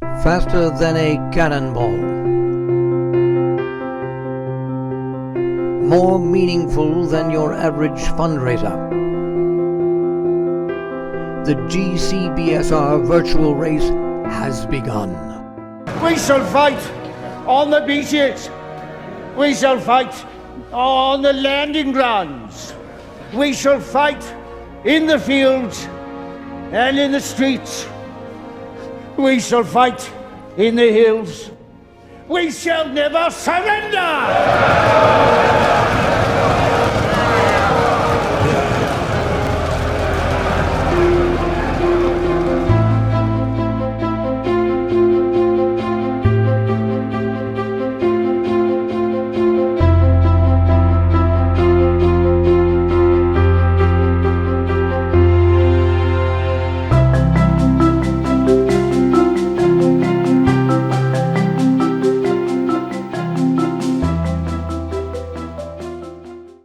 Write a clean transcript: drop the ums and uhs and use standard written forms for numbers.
Faster than a cannonball. More meaningful than your average fundraiser. The GCBSR virtual race has begun. We shall fight on the beaches. We shall fight on the landing grounds. We shall fight in the fields and in the streets. We shall fight in the hills. We shall never surrender!